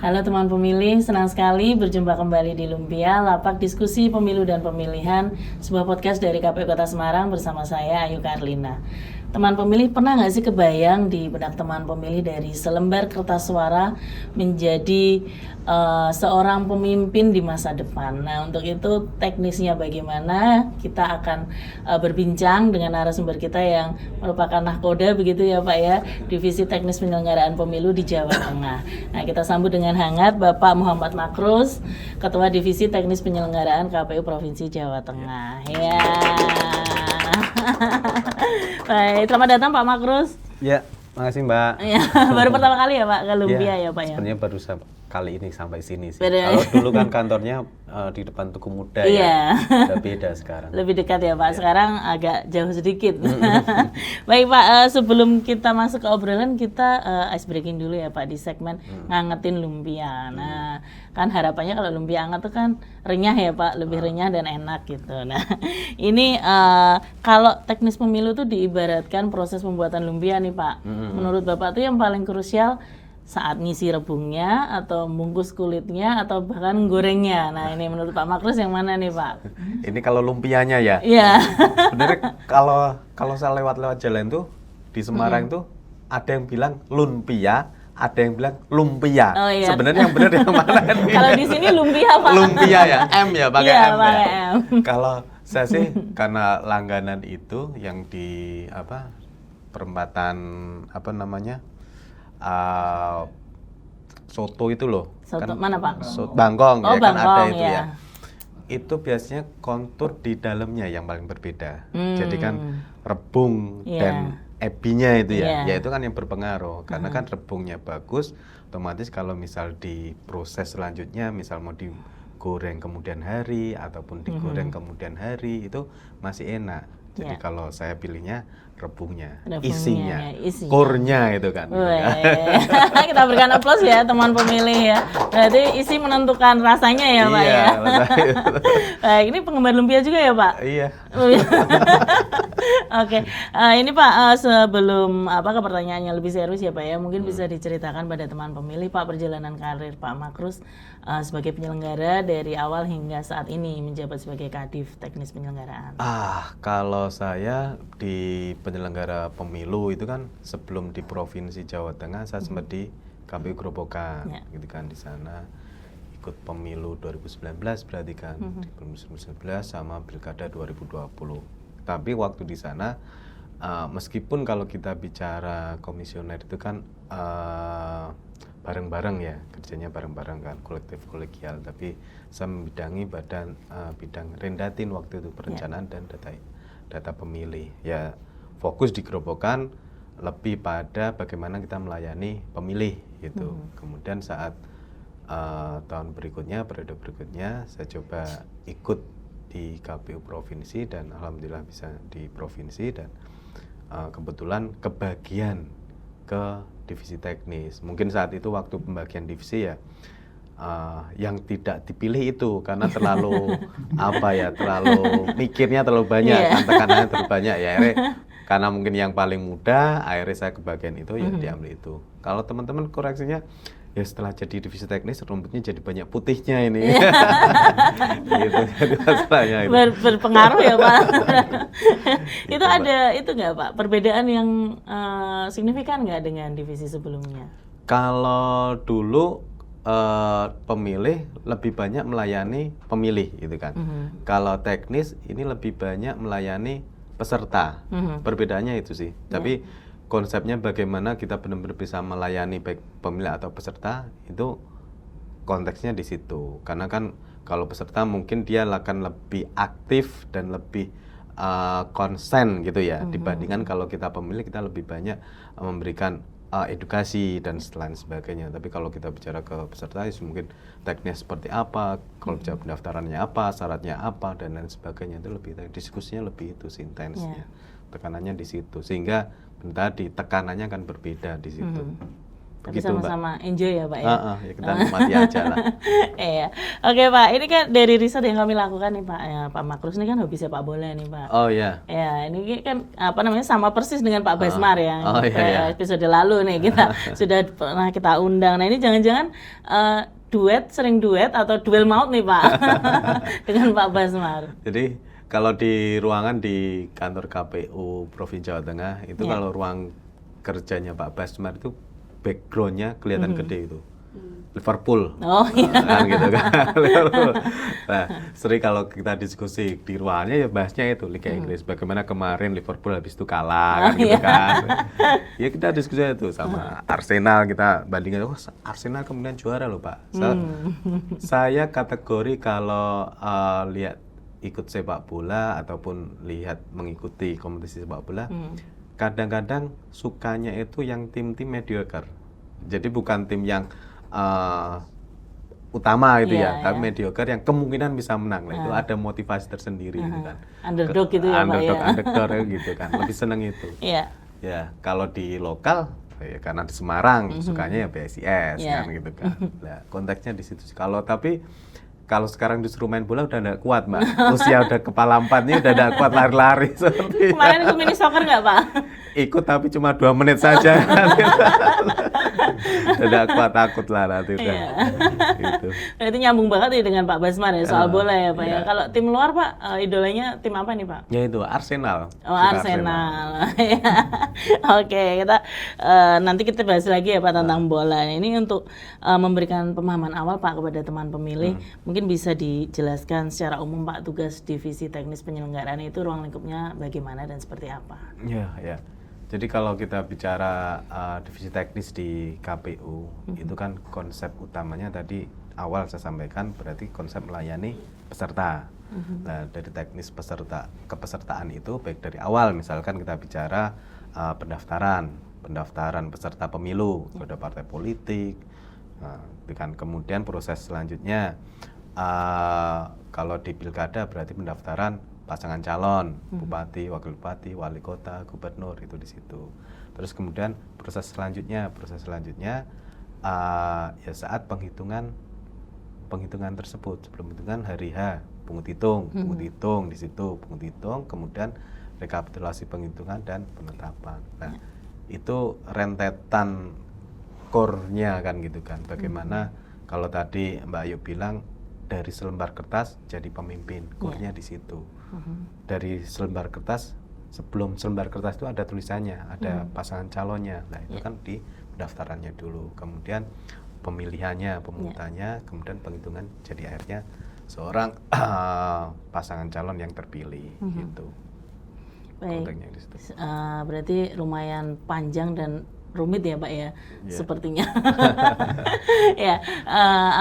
Halo teman pemilih, senang sekali berjumpa kembali di Lumpia, Lapak Diskusi Pemilu dan Pemilihan, sebuah podcast dari KPU Kota Semarang bersama saya Ayu Karlina. Teman pemilih, pernah nggak sih kebayang di benak teman pemilih dari selembar kertas suara menjadi seorang pemimpin di masa depan? Nah, untuk itu teknisnya bagaimana, kita akan berbincang dengan narasumber kita yang merupakan nahkoda begitu ya Pak ya, Divisi Teknis Penyelenggaraan Pemilu di Jawa Tengah. Nah, kita sambut dengan hangat Bapak Muhammad Makrus, Ketua Divisi Teknis Penyelenggaraan KPU Provinsi Jawa Tengah. Ya. Baik, selamat datang Pak Makrus. Ya, makasih Mbak. Ya, baru pertama kali ya Pak ke Lumpia ya Pak ya? Sebenarnya baru kali ini sampai sini sih. Kalau dulu kan kantornya di depan Tugu Muda Iya. ya, udah beda sekarang. Lebih dekat ya Pak, sekarang agak jauh sedikit. Baik Pak, sebelum kita masuk ke obrolan, kita ice breaking dulu ya Pak di segmen ngangetin lumpia. Nah, kan harapannya kalau lumpia hangat tuh kan renyah ya Pak, lebih renyah dan enak gitu. Nah, ini kalau teknis pemilu tuh diibaratkan proses pembuatan lumpia nih Pak. Menurut Bapak tuh yang paling krusial saat ngisi rebungnya atau bungkus kulitnya atau bahkan gorengnya. Nah, ini menurut Pak Makrus yang mana nih Pak? Ini kalau lumpianya ya. Iya. Sebenarnya kalau saya lewat-lewat jalan tuh di Semarang tuh ada yang bilang lumpia, ada yang bilang lumpia. Oh, iya. Sebenarnya yang benar yang mana nih? Kalau di sini lumpia Pak. Lumpia ya, M ya, pakai Iya, M pakai ya. M. Kalau saya sih karena langganan itu yang di perempatan soto itu loh. Soto Kan, mana Pak? Bangkong Oh, ya kan Bangkong, ada itu ya. ya. Itu biasanya kontur di dalamnya yang paling berbeda. Jadi kan rebung Iya. dan ebinya itu ya, Iya. ya itu kan yang berpengaruh. Karena kan rebungnya bagus, otomatis kalau misal di proses selanjutnya, misal mau digoreng kemudian hari ataupun digoreng kemudian hari itu masih enak. Jadi kalau saya pilihnya rebungnya, isinya, core-nya itu kan. Kita berikan aplaus ya teman pemilih ya. Berarti isi menentukan rasanya ya Pak ya. Baik, ini penggemar lumpia juga ya Pak? Iya. Oke, ini Pak sebelum ke pertanyaannya lebih serius ya Pak ya, mungkin bisa diceritakan pada teman pemilih Pak perjalanan karir Pak Makrus sebagai penyelenggara dari awal hingga saat ini menjabat sebagai Kadif Teknis Penyelenggaraan. Kalau saya di penyelenggara pemilu itu kan sebelum di Provinsi Jawa Tengah saya sempat di KPU Grobogan, gitu kan di sana ikut pemilu 2019 berarti kan di 2019 sama Pilkada 2020. Tapi waktu di sana meskipun kalau kita bicara komisioner itu kan bareng-bareng ya, kerjanya bareng-bareng kan, kolektif kolegial, tapi saya membidangi bidang Rendatin waktu itu, perencanaan dan data pemilih. Ya fokus di Grobogan lebih pada bagaimana kita melayani pemilih gitu. Kemudian saat tahun berikutnya, periode berikutnya saya coba ikut di KPU provinsi dan alhamdulillah bisa di provinsi dan kebetulan kebagian ke divisi teknis. Mungkin saat itu waktu pembagian divisi ya yang tidak dipilih itu karena terlalu terlalu mikirnya terlalu banyak, kan tekanannya terlalu banyak ya. Akhirnya karena mungkin yang paling muda, akhirnya saya kebagian itu ya diambil itu. Kalau teman-teman koreksinya ya setelah jadi divisi teknis rambutnya jadi banyak putihnya ini. Gitu, jadi masalahnya itu. Berpengaruh ya Pak. Itu ada itu nggak Pak perbedaan yang signifikan nggak dengan divisi sebelumnya? Kalau dulu pemilih lebih banyak melayani pemilih gitu kan. Kalau teknis ini lebih banyak melayani peserta. Perbedaannya itu sih. Tapi konsepnya bagaimana kita benar-benar bisa melayani baik pemilih atau peserta itu konteksnya di situ. Karena kan kalau peserta mungkin dia akan lebih aktif dan lebih konsen gitu ya, dibandingkan kalau kita pemilih kita lebih banyak memberikan edukasi dan lain sebagainya. Tapi kalau kita bicara ke peserta mungkin teknisnya seperti apa, kalau bicara pendaftarannya apa, syaratnya apa dan lain sebagainya, itu lebih diskusinya lebih itu intensnya. Tekanannya di situ sehingga tadi tekanannya kan berbeda di situ. Tapi Begitu, Mbak. sama-sama enjoy ya Pak ya. Ya kita nikmati aja lah. Iya. Oke Pak, ini kan dari riset yang kami lakukan nih Pak. Ya, Pak Makrus ini kan hobi sepak bola nih Pak. Oh ya. Ya, ini kan apa namanya sama persis dengan Pak Basmar ya. Oh, iya. Episode lalu nih kita sudah pernah kita undang. Nah ini jangan-jangan sering duet atau duel maut nih Pak dengan Pak Basmar. Jadi kalau di ruangan di kantor KPU Provinsi Jawa Tengah itu kalau ruang kerjanya Pak Basmar itu backgroundnya kelihatan gede itu. Liverpool. Oh iya. Kan gitu kan. Liverpool. Nah, sering kalau kita diskusi di ruangannya ya bahasnya itu Liga Inggris. Bagaimana kemarin Liverpool habis itu kalah kan gitu kan. Ya kita diskusi itu sama Arsenal, kita bandingkan, oh Arsenal kemudian juara loh Pak. Saya kategori kalau lihat ikut sepak bola ataupun lihat mengikuti kompetisi sepak bola, kadang-kadang sukanya itu yang tim-tim mediocre. Jadi bukan tim yang utama gitu tapi mediocre yang kemungkinan bisa menang. Nah, itu ada motivasi tersendiri gitu kan. Underdog gitu ya Pak ya. Underdog gitu kan. Lebih seneng itu. Iya. Ya, kalau di lokal ya karena di Semarang sukanya ya PSIS kan gitu kan. Nah, konteksnya di situ. Kalau sekarang disuruh main bola udah nggak kuat Mbak. Usia udah kepala 4 nih udah nggak kuat lari-lari seperti. Kemarin ikut mini soccer nggak Pak? Ikut tapi cuma 2 menit saja. Udah kuat, takut lah nanti udah. Gitu. Nah, itu nyambung banget ya dengan Pak Basmar ya soal bola ya Pak ya. Kalau tim luar Pak, idolanya tim apa nih Pak? Ya itu Arsenal. Oh Arsenal. Oke, kita nanti kita bahas lagi ya Pak tentang bola. Ini untuk memberikan pemahaman awal Pak kepada teman pemilih, mungkin bisa dijelaskan secara umum Pak tugas divisi teknis penyelenggaraan itu ruang lingkupnya bagaimana dan seperti apa? Ya. Jadi kalau kita bicara divisi teknis di KPU, itu kan konsep utamanya tadi awal saya sampaikan berarti konsep melayani peserta. Nah, dari teknis kepesertaan itu baik dari awal misalkan kita bicara pendaftaran peserta pemilu kepada partai politik. Nah, dengan kemudian proses selanjutnya kalau di pilkada berarti pendaftaran pasangan calon, bupati, wakil bupati, wali kota, gubernur itu di situ. Terus kemudian proses selanjutnya ya saat penghitungan tersebut, sebelum penghitungan hari H, pungut hitung di situ, pungut hitung, kemudian rekapitulasi penghitungan dan penetapan. Nah, itu rentetan core-nya kan gitu kan. Bagaimana kalau tadi Mbak Ayu bilang dari selembar kertas jadi pemimpin, core-nya di situ. Dari selembar kertas, sebelum selembar kertas itu ada tulisannya, ada pasangan calonnya. Nah, itu kan di pendaftarannya dulu. Kemudian pemilihannya, pemungutannya, kemudian penghitungan jadi akhirnya seorang pasangan calon yang terpilih gitu. Baik. Berarti lumayan panjang dan rumit ya Pak ya, sepertinya. Ya,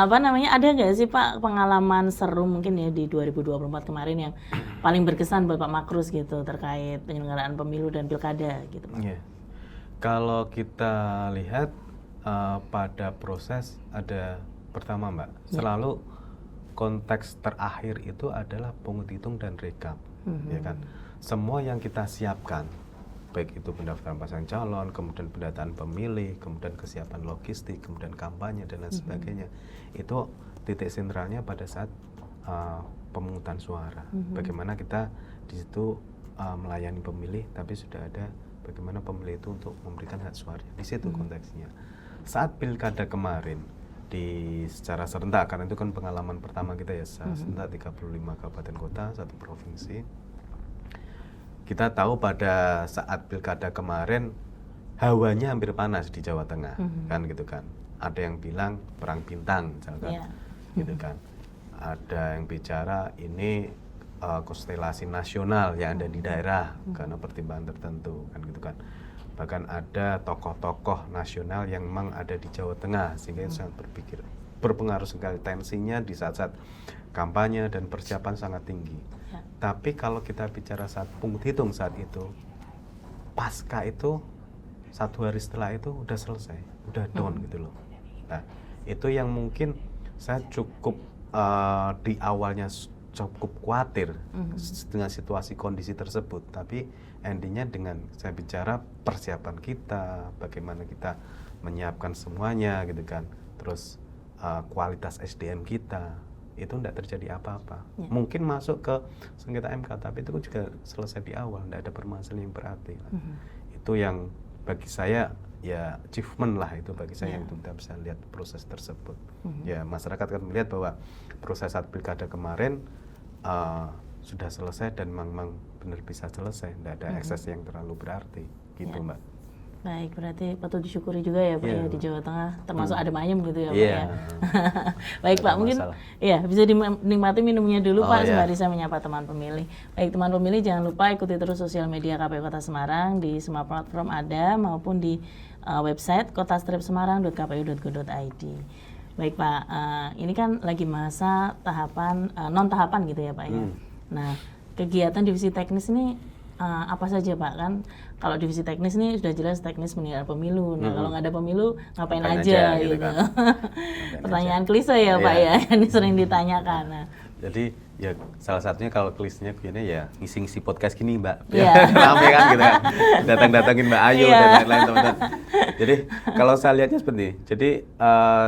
apa namanya, ada nggak sih Pak pengalaman seru mungkin ya di 2024 kemarin yang paling berkesan buat Pak Makrus gitu terkait penyelenggaraan pemilu dan pilkada gitu Pak? Kalau kita lihat pada proses ada pertama Mbak, selalu konteks terakhir itu adalah pungut hitung dan rekap, ya kan. Semua yang kita siapkan, baik itu pendaftaran pasangan calon, kemudian pendataan pemilih, kemudian kesiapan logistik, kemudian kampanye dan lain sebagainya, itu titik sentralnya pada saat pemungutan suara. Bagaimana kita di situ melayani pemilih, tapi sudah ada bagaimana pemilih itu untuk memberikan hak suaranya. Di situ konteksnya. Saat pilkada kemarin secara serentak, karena itu kan pengalaman pertama kita ya, serentak 35 kabupaten kota, 1 provinsi. Kita tahu pada saat pilkada kemarin hawanya hampir panas di Jawa Tengah, kan gitu kan. Ada yang bilang perang bintang misalkan, gitu kan. Ada yang bicara ini konstelasi nasional yang ada di daerah karena pertimbangan tertentu, kan gitu kan. Bahkan ada tokoh-tokoh nasional yang memang ada di Jawa Tengah sehingga itu sangat berpengaruh sekali, tensinya di saat-saat kampanye dan persiapan sangat tinggi. Tapi kalau kita bicara saat pungut hitung saat itu, pasca itu 1 hari setelah itu udah selesai, udah down gitu loh. Nah, itu yang mungkin saya cukup di awalnya cukup khawatir dengan situasi kondisi tersebut, tapi endingnya dengan saya bicara persiapan kita, bagaimana kita menyiapkan semuanya gitu kan, terus kualitas SDM kita itu tidak terjadi apa-apa. Mungkin masuk ke sengketa MK, tapi itu juga selesai di awal, tidak ada permasalahan yang berarti. Itu yang bagi saya ya achievement lah itu bagi saya untuk kita bisa lihat proses tersebut. Ya masyarakat kan melihat bahwa proses saat pilkada kemarin sudah selesai dan memang benar bisa selesai, tidak ada ekses yang terlalu berarti gitu Mbak. Baik, berarti patut disyukuri juga ya Pak ya di Jawa Tengah, termasuk adem ayem gitu ya Pak ya. Baik Pak, mungkin bisa dinikmati minumnya dulu Pak sembari saya menyapa teman pemilih. Baik teman pemilih, jangan lupa ikuti terus sosial media KPU Kota Semarang di semua platform ada maupun di website kota-semarang.kpu.go.id. Baik Pak, ini kan lagi masa tahapan non tahapan gitu ya Pak ya. Nah, kegiatan divisi teknis ini apa saja Pak? Kan kalau divisi teknis ini sudah jelas teknis menyelenggarakan pemilu. Nah kalau nggak ada pemilu ngapain aja gitu. Kan. Pertanyaan klise ya Pak ya, yang sering ditanyakan. Nah. Jadi ya salah satunya kalau klisenya begini ya ngisi-ngisi podcast gini Mbak. Rame kan gitu kan. Datang-datangin Mbak Ayu dan lain-lain teman-teman. Jadi kalau saya lihatnya seperti ini. Jadi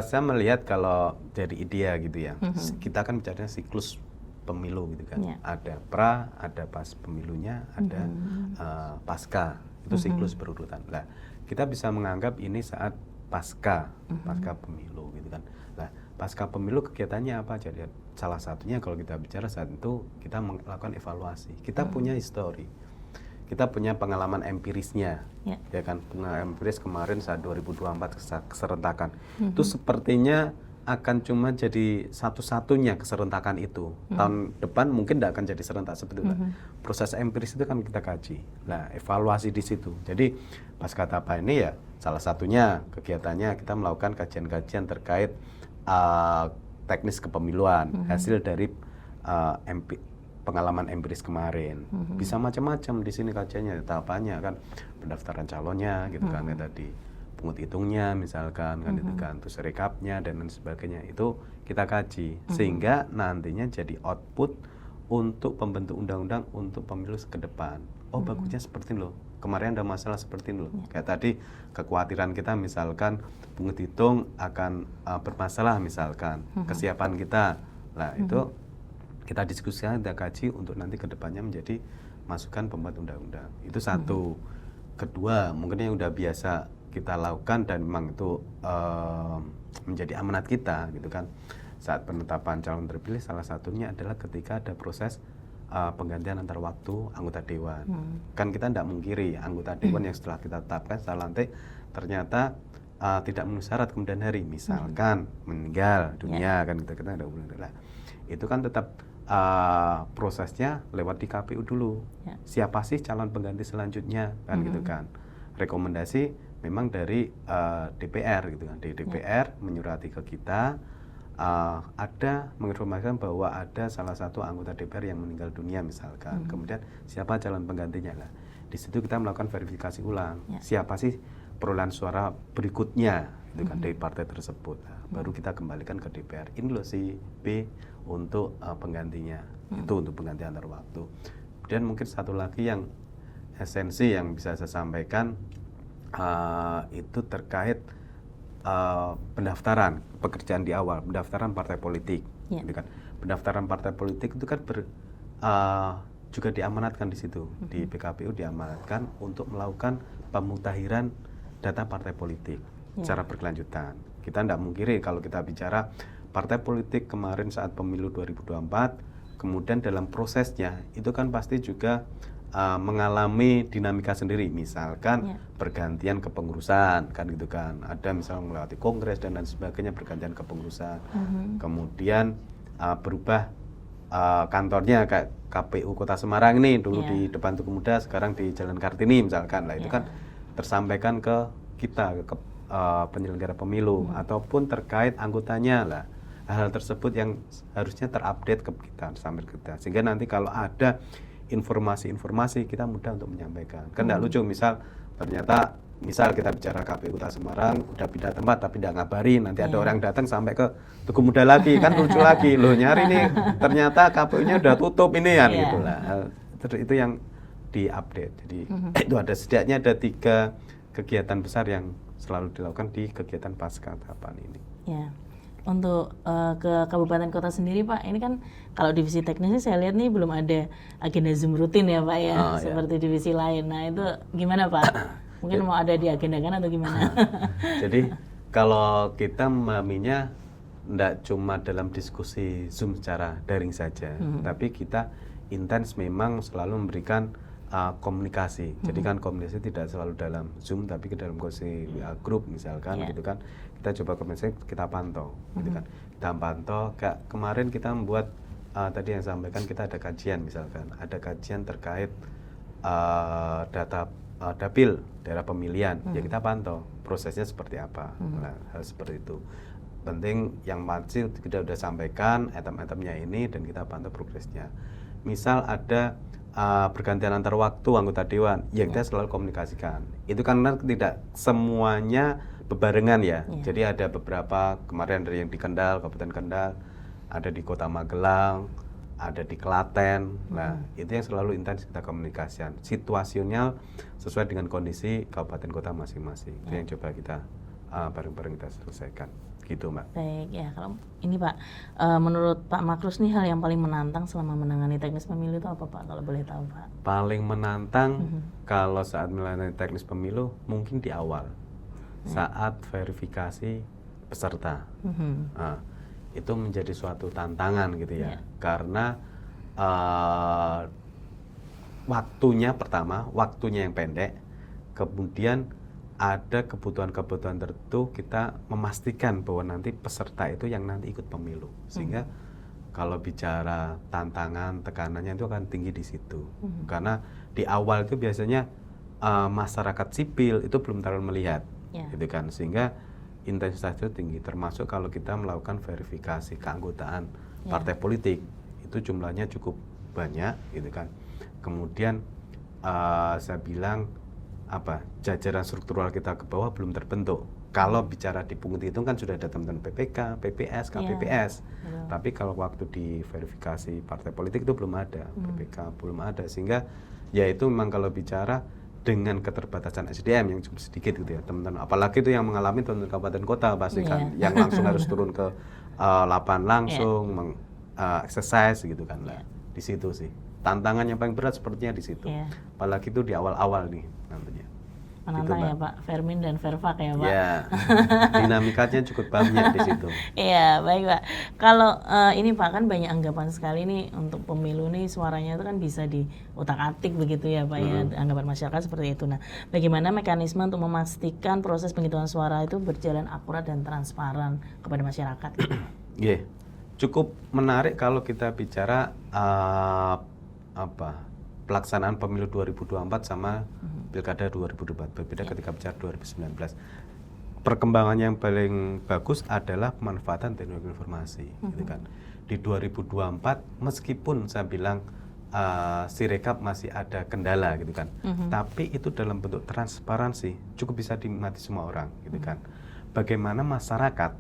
saya melihat kalau dari idea gitu ya. Kita kan bicaranya siklus pemilu gitu kan, ada pra, ada pas pemilunya, ada pasca, itu siklus berurutan. Nah, kita bisa menganggap ini saat pasca pemilu gitu kan. Nah, pasca pemilu kegiatannya apa aja? Lihat, salah satunya kalau kita bicara saat itu kita melakukan evaluasi. Kita punya histori, kita punya pengalaman empirisnya, ya kan? Pengalaman empiris kemarin saat 2024 keserentakan, itu sepertinya akan cuma jadi satu-satunya keserentakan itu. Tahun depan mungkin tidak akan jadi serentak seperti itu. Proses empiris itu kan kita kaji. Nah, evaluasi di situ. Jadi pasca tahap ini ya salah satunya kegiatannya kita melakukan kajian-kajian terkait teknis kepemiluan, hasil dari pengalaman empiris kemarin. Bisa macam-macam di sini kajiannya, tahapannya kan pendaftaran calonnya gitu kan ya tadi. Pungut hitungnya misalkan kan itu kan, terus rekapnya dan lain sebagainya itu kita kaji sehingga nantinya jadi output untuk pembentuk undang-undang untuk pemilu ke depan. Oh bagusnya seperti loh, kemarin ada masalah seperti loh. Kayak tadi kekhawatiran kita misalkan pungut hitung akan bermasalah misalkan, kesiapan kita. Nah itu kita diskusikan, kita kaji untuk nanti ke depannya menjadi masukan pembuat undang-undang. Itu satu. Kedua, mungkin yang udah biasa kita lakukan dan memang itu menjadi amanat kita gitu kan, saat penetapan calon terpilih salah satunya adalah ketika ada proses penggantian antar waktu anggota dewan. Kan kita tidak mungkiri anggota dewan yang setelah kita tetapkan setelah lantik ternyata tidak memenuhi syarat kemudian hari, misalkan meninggal dunia kan kita ada hubungan. Itu kan tetap prosesnya lewat di KPU dulu. Siapa sih calon pengganti selanjutnya kan gitu kan. Rekomendasi memang dari DPR gitu kan. Dari DPR menyurati ke kita, ada menginformasikan bahwa ada salah satu anggota DPR yang meninggal dunia misalkan. Kemudian siapa calon penggantinya lah. Di situ kita melakukan verifikasi ulang. Siapa sih perolehan suara berikutnya gitu kan dari partai tersebut. Nah, baru kita kembalikan ke DPR. Ini loh si B untuk penggantinya. Itu untuk pengganti antar waktu. Kemudian mungkin satu lagi yang esensi yang bisa saya sampaikan itu terkait pendaftaran pekerjaan di awal, pendaftaran partai politik, gitu kan. Pendaftaran partai politik itu kan juga diamanatkan di situ, di PKPU diamanatkan untuk melakukan pemutahiran data partai politik secara berkelanjutan. Kita tidak mungkiri kalau kita bicara partai politik kemarin saat pemilu 2024, kemudian dalam prosesnya itu kan pasti juga mengalami dinamika sendiri, misalkan pergantian kepengurusan kan gitu kan, ada misalnya melewati kongres dan lain sebagainya, pergantian kepengurusan, kemudian berubah kantornya kayak KPU Kota Semarang ini dulu di depan Tugu Muda, sekarang di Jalan Kartini misalkan, lah itu kan tersampaikan ke kita ke penyelenggara pemilu ataupun terkait anggotanya lah, hal tersebut yang harusnya terupdate ke kita sampai kita, sehingga nanti kalau ada informasi-informasi kita mudah untuk menyampaikan. Kan tidak lucu misal ternyata misal kita bicara KPU Kota Semarang udah pindah tempat tapi tidak ngabarin, nanti ada Iya. orang datang sampai ke Tugu Muda lagi, kan lucu lagi, loh nyari nih ternyata KPU-nya udah tutup ini kan, Iya. gitulah. Itu yang diupdate. Jadi itu ada setidaknya ada 3 kegiatan besar yang selalu dilakukan di kegiatan pasca tahapan ini. Ya, untuk ke kabupaten kota sendiri Pak, ini kan kalau divisi teknisnya saya lihat nih belum ada agenda Zoom rutin ya Pak ya, Oh, ya. seperti divisi lain. Nah itu gimana Pak? Mungkin mau ada diagendakan atau gimana? Jadi kalau kita memahaminya tidak cuma dalam diskusi Zoom secara daring saja, tapi kita intens memang selalu memberikan komunikasi. Jadi kan komunikasi tidak selalu dalam Zoom, tapi ke dalam komunikasi grup misalkan, Yeah. gitu kan. Kita coba komunikasi, kita pantau, gitu kan. Kita pantau. Kemarin kita membuat tadi yang sampaikan kita ada kajian misalkan, ada kajian terkait data dapil daerah pemilihan, ya kita pantau prosesnya seperti apa. Nah, hal seperti itu penting, yang masih kita udah sampaikan item-itemnya ini dan kita pantau progresnya. Misal ada pergantian antar waktu anggota dewan, ya kita selalu komunikasikan. Itu karena tidak semuanya bebarengan ya. Jadi ada beberapa kemarin dari yang di Kendal, Kabupaten Kendal, ada di Kota Magelang, ada di Klaten. Nah, itu yang selalu intens kita komunikasikan. Situasional sesuai dengan kondisi kabupaten kota masing-masing. Itu yang coba kita bareng-bareng kita selesaikan. Gitu, Mbak. Baik ya, kalau ini Pak, menurut Pak Makrus nih hal yang paling menantang selama menangani teknis pemilu itu apa Pak, kalau boleh tahu Pak? Paling menantang kalau saat menangani teknis pemilu mungkin di awal, saat verifikasi peserta. Nah, itu menjadi suatu tantangan gitu ya, karena waktunya pertama, waktunya yang pendek, kemudian ada kebutuhan-kebutuhan tertentu, kita memastikan bahwa nanti peserta itu yang nanti ikut pemilu, sehingga kalau bicara tantangan, tekanannya itu akan tinggi di situ, karena di awal itu biasanya masyarakat sipil itu belum terlalu melihat, gitu kan, sehingga intensitas itu tinggi, termasuk kalau kita melakukan verifikasi keanggotaan partai politik, itu jumlahnya cukup banyak, gitu kan. Kemudian saya bilang jajaran struktural kita ke bawah belum terbentuk. Kalau bicara di pungut hitung kan sudah ada teman-teman PPK, PPS, KPPS. Tapi kalau waktu di verifikasi partai politik itu belum ada, PPK belum ada, sehingga ya itu memang kalau bicara dengan keterbatasan SDM yang cukup sedikit gitu ya teman-teman. Apalagi itu yang mengalami teman-teman kabupaten kota pasti kan, yang langsung harus turun ke lapangan langsung, exercise gitu kan lah. Di situ sih tantangan yang paling berat sepertinya di situ. Apalagi itu di awal-awal nih nantinya. Menantang gitu, ya Pak, Fermin dan Verfak ya Pak. Ya, dinamikanya cukup banyak di situ. Iya, baik Pak. Kalau ini Pak, kan banyak anggapan sekali nih untuk pemilu nih, suaranya itu kan bisa diutak-atik begitu ya Pak ya, anggapan masyarakat seperti itu. Nah, bagaimana mekanisme untuk memastikan proses penghitungan suara itu berjalan akurat dan transparan kepada masyarakat? Iya, cukup menarik kalau kita bicara pelaksanaan pemilu 2024 sama pilkada 2024, berbeda ketika bicara 2019. Perkembangan yang paling bagus adalah pemanfaatan teknologi informasi, gitu kan. Di 2024 meskipun saya bilang Sirekap masih ada kendala, gitu kan, tapi itu dalam bentuk transparansi cukup bisa dinikmati semua orang, gitu kan. Bagaimana masyarakat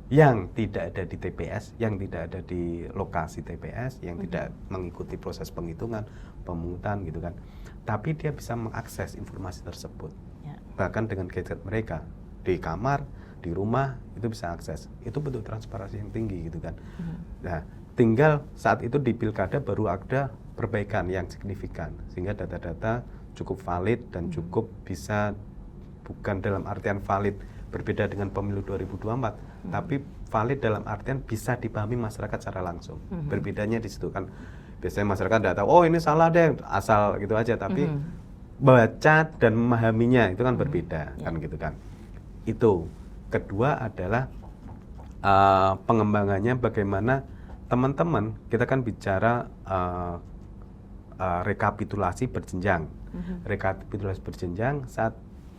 yang tidak ada di TPS, yang tidak ada di lokasi TPS, yang tidak mengikuti proses penghitungan, pemungutan gitu kan, tapi dia bisa mengakses informasi tersebut, bahkan dengan gadget mereka, di kamar, di rumah, itu bisa akses. Itu bentuk transparansi yang tinggi gitu kan. Nah, tinggal saat itu di pilkada baru ada perbaikan yang signifikan, sehingga data-data cukup valid dan cukup bisa, bukan dalam artian valid berbeda dengan pemilu 2024, tapi valid dalam artian bisa dipahami masyarakat secara langsung. Berbedanya di situ kan, biasanya masyarakat tidak tahu, oh ini salah deh, asal gitu aja, tapi baca dan memahaminya itu kan berbeda, kan gitu kan. Itu. Kedua adalah pengembangannya bagaimana teman-teman, kita kan bicara rekapitulasi berjenjang. Rekapitulasi berjenjang saat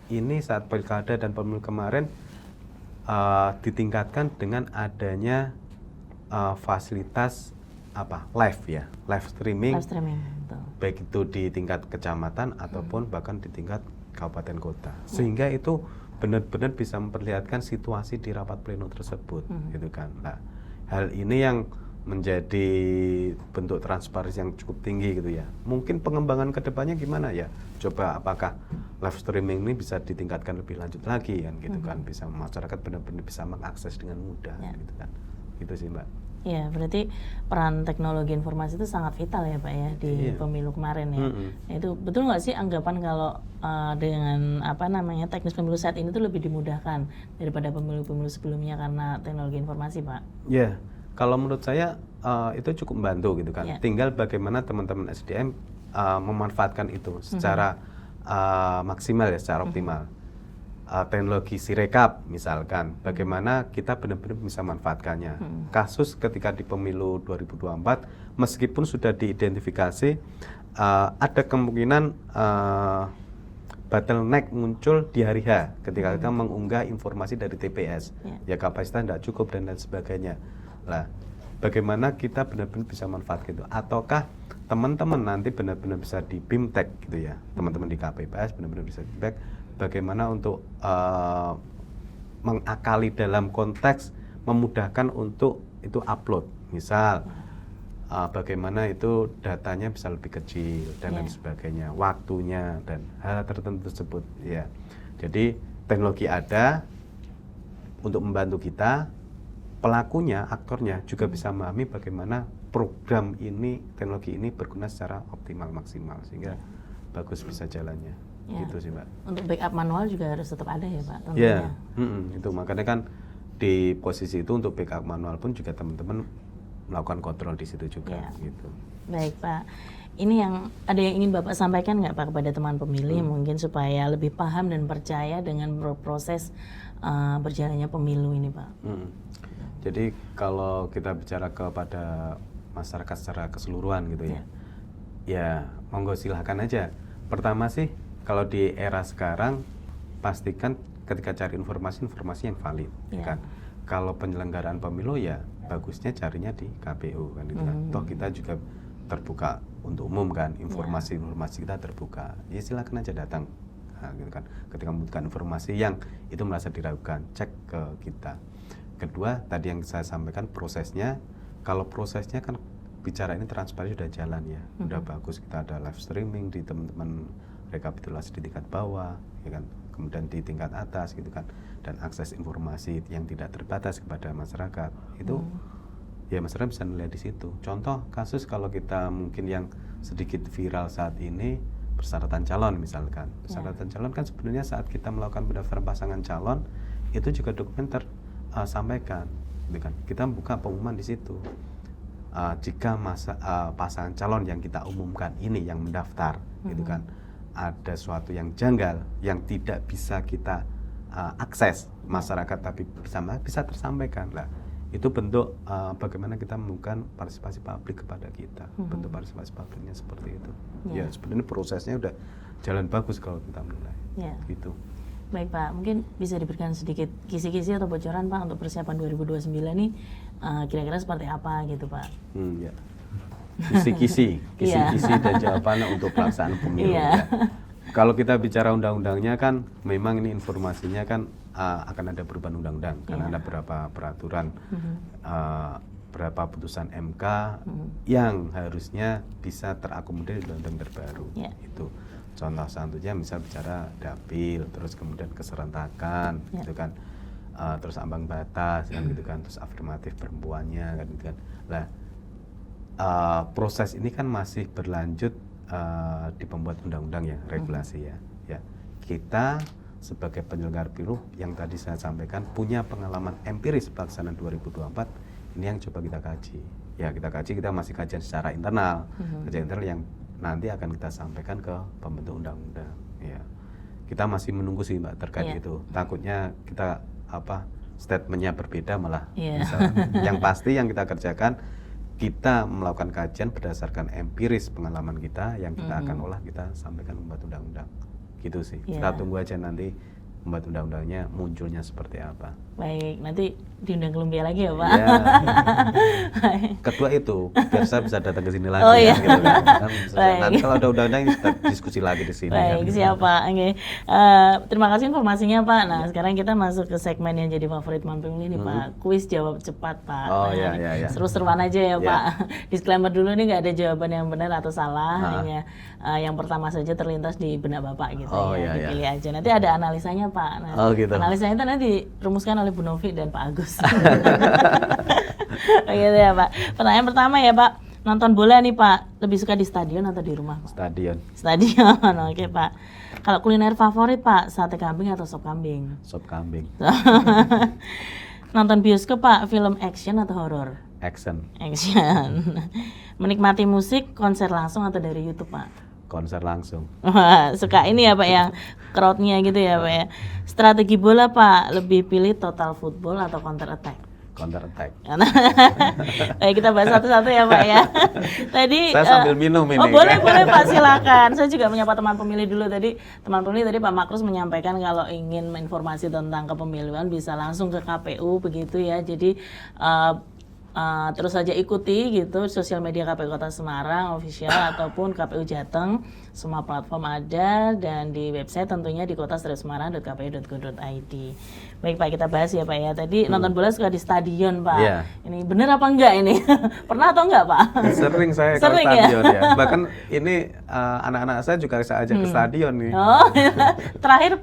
ini, saat pilkada dan pemilu kemarin ditingkatkan dengan adanya fasilitas live ya, live streaming, betul. baik itu di tingkat kecamatan ataupun bahkan di tingkat kabupaten kota, sehingga itu benar-benar bisa memperlihatkan situasi di rapat pleno tersebut, gitu kan. Nah, hal ini yang menjadi bentuk transparansi yang cukup tinggi gitu ya. Mungkin pengembangan kedepannya gimana ya? Coba apakah live streaming ini bisa ditingkatkan lebih lanjut lagi kan, gitu kan? Bisa masyarakat benar-benar bisa mengakses dengan mudah, gitu kan? Gitu sih Mbak. Ya, berarti peran teknologi informasi itu sangat vital ya Pak ya di pemilu kemarin ya. Nah, itu betul nggak sih anggapan kalau dengan teknis pemilu saat ini tuh lebih dimudahkan daripada pemilu-pemilu sebelumnya karena teknologi informasi Pak? Ya, kalau menurut saya itu cukup membantu gitu kan. Tinggal bagaimana teman-teman SDM memanfaatkan itu secara maksimal ya, secara optimal. Teknologi Sirekap misalkan, bagaimana kita benar-benar bisa manfaatkannya. Kasus ketika di pemilu 2024, meskipun sudah diidentifikasi, ada kemungkinan bottleneck muncul di hari H ketika kita mengunggah informasi dari TPS, ya kapasitas tidak cukup dan lain sebagainya. Nah, bagaimana kita benar-benar bisa manfaatkan itu? Ataukah teman-teman nanti benar-benar bisa di BIMTEK gitu ya, teman-teman di KPPS benar-benar bisa di BIMTEK, bagaimana untuk mengakali dalam konteks memudahkan untuk itu upload, misal bagaimana itu datanya bisa lebih kecil dan lain sebagainya, waktunya dan hal tertentu tersebut ya. Jadi teknologi ada untuk membantu kita, pelakunya, aktornya juga bisa memahami bagaimana program ini, teknologi ini berguna secara optimal maksimal sehingga bagus bisa jalannya. Gitu sih Mbak. Untuk backup manual juga harus tetap ada ya Pak tentunya. Itu makanya kan di posisi itu untuk backup manual pun juga teman-teman melakukan kontrol di situ juga gitu. Baik Pak, ini yang ada yang ingin Bapak sampaikan nggak Pak kepada teman pemilih mungkin supaya lebih paham dan percaya dengan proses berjalannya pemilu ini Pak? Jadi kalau kita bicara kepada masyarakat secara keseluruhan gitu ya monggo silahkan aja. Pertama sih kalau di era sekarang pastikan ketika cari informasi yang valid, kan. Kalau penyelenggaraan pemilu ya bagusnya carinya di KPU kan, gitu kan. Toh kita juga terbuka untuk umum kan, informasi kita terbuka. Ya silakan aja datang, gitu kan. Ketika membutuhkan informasi yang itu merasa diragukan, cek ke kita. Kedua tadi yang saya sampaikan prosesnya, kalau prosesnya kan bicara ini transparan sudah jalan ya, udah bagus, kita ada live streaming di teman-teman rekapitulasi di tingkat bawah, ya kan, kemudian di tingkat atas gitu kan, dan akses informasi yang tidak terbatas kepada masyarakat itu ya masyarakat bisa melihat di situ. Contoh kasus kalau kita mungkin yang sedikit viral saat ini persyaratan calon misalkan, persyaratan calon kan sebenarnya saat kita melakukan pendaftaran pasangan calon itu juga dokumen tersampaikan, gitu kan, kita buka pengumuman di situ. Jika pasangan calon yang kita umumkan ini yang mendaftar, gitu kan, ada suatu yang janggal yang tidak bisa kita akses masyarakat tapi bisa tersampaikan lah. Itu bentuk bagaimana kita melakukan partisipasi publik kepada kita. Bentuk partisipasi publiknya seperti itu. Ya sebenarnya prosesnya udah jalan bagus kalau kita mulai. Gitu. Baik Pak, mungkin bisa diberikan sedikit kisi-kisi atau bocoran Pak untuk persiapan 2029 nih kira-kira seperti apa gitu Pak? Kisi-kisi dan jawaban untuk pelaksanaan pemilu. Kalau kita bicara undang-undangnya kan memang ini informasinya kan akan ada perubahan undang-undang karena ada beberapa peraturan, beberapa putusan MK yang harusnya bisa terakomodir di undang-undang terbaru. Itu contoh satunya misal bicara dapil, terus kemudian keserentakan, gitu kan, terus ambang batas kan, gitu kan, terus afirmatif perempuannya kan, gitu kan. Nah, proses ini kan masih berlanjut di pembuat undang-undang ya, regulasi ya. Kita sebagai penyelenggara pemilu yang tadi saya sampaikan punya pengalaman empiris pelaksanaan 2024, ini yang coba kita kaji. Ya kita kaji, kita masih kajian secara internal, kajian internal yang nanti akan kita sampaikan ke pembentuk undang-undang. Ya, kita masih menunggu sih Mbak terkait itu. Takutnya kita statementnya berbeda malah. Yang pasti yang kita kerjakan, kita melakukan kajian berdasarkan empiris pengalaman kita yang kita akan olah, kita sampaikan membuat undang-undang. Gitu sih. Kita tunggu aja nanti membuat undang-undangnya munculnya seperti apa. Baik, nanti diundang ke Lumpia lagi ya Pak. Ya. Kedua itu biar saya bisa datang ke sini lagi. Oh, iya. Gitu kan. Baik. Nanti kalau ada undang-undang kita diskusi lagi di sini. Baik, kan. siap Pak. Oke. Terima kasih informasinya Pak. Nah, sekarang kita masuk ke segmen yang jadi favorit teman pemilih nih Pak. Kuis jawab cepat Pak. Oh, Nah, iya, ini iya, iya. seru-seruan aja ya Iya. Pak. Disclaimer dulu nih, nggak ada jawaban yang benar atau salah. Ah. Hanya yang pertama saja terlintas di benak Bapak gitu Oh, ya. iya, iya. Dipilih aja. Nanti ada analisanya Pak. Nah, Oh, gitu. analisanya itu nanti dirumuskan oleh Bu Novi dan Pak Agus. Begitu ya Pak. Pertanyaan pertama ya Pak. Nonton bola nih Pak, lebih suka di stadion atau di rumah Pak? Stadion, Stadion, oke Pak. Kalau kuliner favorit Pak, sate kambing atau sop kambing? sop kambing, Nonton bioskop Pak, film action atau horor? action, Action. Menikmati musik, konser langsung atau dari YouTube Pak? konser langsung. Wah, suka ini ya Pak yang crowd-nya gitu ya Pak ya. Strategi bola Pak, lebih pilih total football atau counter attack? Counter attack. Baik, kita bahas satu-satu ya Pak ya. Tadi Saya sambil minum ini. Oh boleh Pak, silakan. Saya juga menyapa teman pemilih dulu tadi. Teman pemilih tadi Pak Makrus menyampaikan kalau ingin informasi tentang kepemiluan bisa langsung ke KPU begitu ya. Jadi terus saja ikuti gitu sosial media KPU Kota Semarang official ataupun KPU Jateng, semua platform ada, dan di website tentunya di kota-semarang.kpu.go.id. Baik Pak, kita bahas ya Pak ya. Tadi nonton bola suka di stadion Pak. Iya. Ini bener apa enggak ini? Pernah atau enggak Pak? Sering saya ke Sering ya? stadion ya. Bahkan ini anak-anak saya juga saya ajak ke stadion nih. Oh, terakhir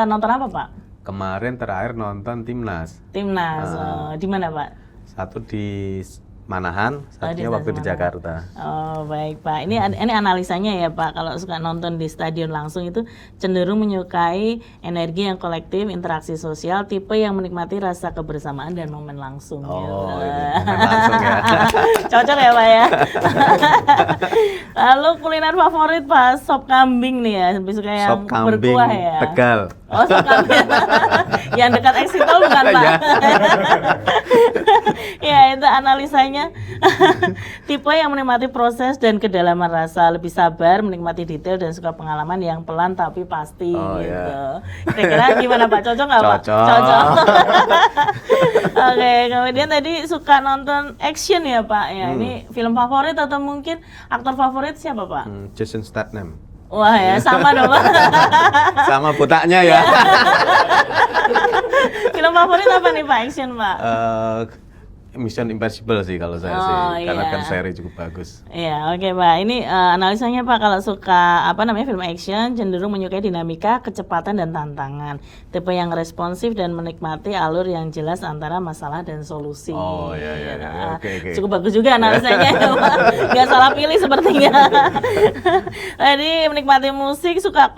nonton apa Pak? Kemarin terakhir nonton Timnas. Timnas. Di mana Pak? Satu di Manahan, satunya di waktu di Manahan. Jakarta. Oh baik Pak, ini analisanya ya Pak. Kalau suka nonton di stadion langsung itu cenderung menyukai energi yang kolektif, interaksi sosial, tipe yang menikmati rasa kebersamaan dan momen langsung. Oh, gitu. ini momen langsung ya. Cocok ya Pak ya. Lalu kuliner favorit Pak, sop kambing nih ya, lebih suka yang Sop kambing berkuah ya. Tegal. Oh sop kambing, yang dekat exit tol bukan Pak? Iya. Ya itu analisanya. Tipe yang menikmati proses dan kedalaman rasa, lebih sabar, menikmati detail dan suka pengalaman yang pelan tapi pasti Oh, gitu. ya. Kira-kira gimana Pak? Cocok nggak Pak? Cocok. Oke, kemudian tadi suka nonton action ya Pak ya. Ini film favorit atau mungkin aktor favorit siapa Pak? Jason Statham. Wah ya sama dong Pak. Sama botaknya ya. Film favorit apa nih Pak action Pak? Mission Impossible sih kalau saya Oh, sih, karena iya. kan seri cukup bagus. Iya, oke Pak. Ini analisanya Pak, kalau suka film action cenderung menyukai dinamika, kecepatan dan tantangan. Tipe yang responsif dan menikmati alur yang jelas antara masalah dan solusi. Oh, iya, iya, iya. Nah, Oke. Cukup bagus juga analisanya ya Pak. Nggak salah pilih sepertinya. Tadi menikmati musik, suka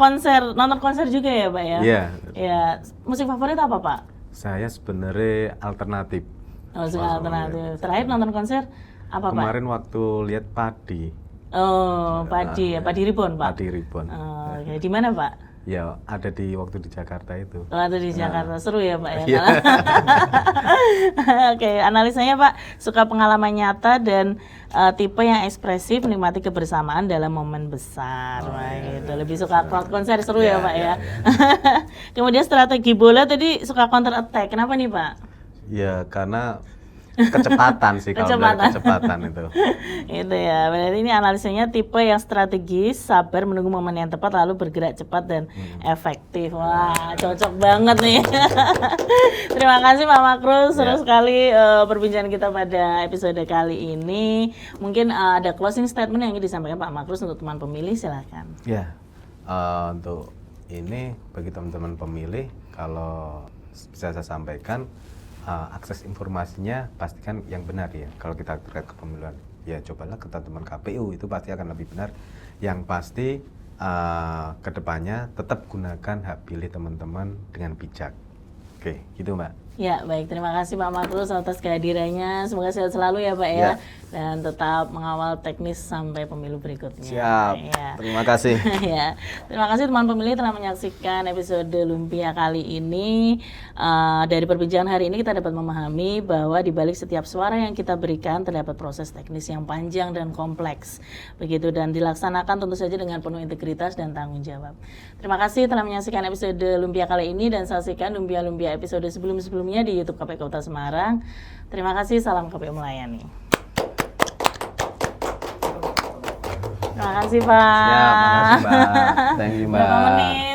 nonton konser juga ya Pak ya? Iya. Ya, musik favorit apa Pak? Saya sebenarnya alternatif. Oh, musik alternatif. Terakhir nonton konser apa Pak? Kemarin waktu lihat Padi. Oh, Padi ya, Padi Ribbon Pak? Padi Ribbon. Oh, oke. Di mana Pak? Ya, ada waktu di Jakarta itu. Waktu di Jakarta, seru ya Pak ya? Iya. Oke, analisanya Pak, suka pengalaman nyata dan tipe yang ekspresif, menikmati kebersamaan dalam momen besar. Wah, gitu. Lebih suka crowd konser, seru ya Pak ya? Kemudian strategi bola tadi suka counter attack, kenapa nih Pak? Ya, karena kecepatan sih kalau dari kecepatan itu. Itu ya, berarti ini analisanya tipe yang strategis, sabar menunggu momen yang tepat lalu bergerak cepat dan efektif. Wah, cocok banget nih. Terima kasih Pak Makrus, seru sekali perbincangan kita pada episode kali ini. Mungkin ada closing statement yang ingin disampaikan Pak Makrus untuk teman pemilih, silakan. Ya, untuk ini bagi teman-teman pemilih, kalau bisa saya sampaikan, akses informasinya pastikan yang benar ya. Kalau kita terkait kepemiluan, ya cobalah ke teman KPU, itu pasti akan lebih benar. Yang pasti kedepannya tetap gunakan hak pilih teman-teman dengan bijak. Oke, gitu Mbak. Ya, baik. Terima kasih Pak Makrus atas kehadirannya. Semoga sehat selalu ya Pak ya. Ya. Dan tetap mengawal teknis sampai pemilu berikutnya. Siap. Ya. Terima kasih. Ya, terima kasih teman pemilih telah menyaksikan episode Lumpia kali ini. Dari perbincangan hari ini kita dapat memahami bahwa di balik setiap suara yang kita berikan terdapat proses teknis yang panjang dan kompleks. Begitu, dan dilaksanakan tentu saja dengan penuh integritas dan tanggung jawab. Terima kasih telah menyaksikan episode Lumpia kali ini dan saksikan Lumpia-Lumpia episode sebelum-sebelumnya di YouTube KPU Kota Semarang. Terima kasih, salam KPU melayani. Terima kasih Pak. Siap, makasih Mbak. Thank you Mbak. Berapa menit?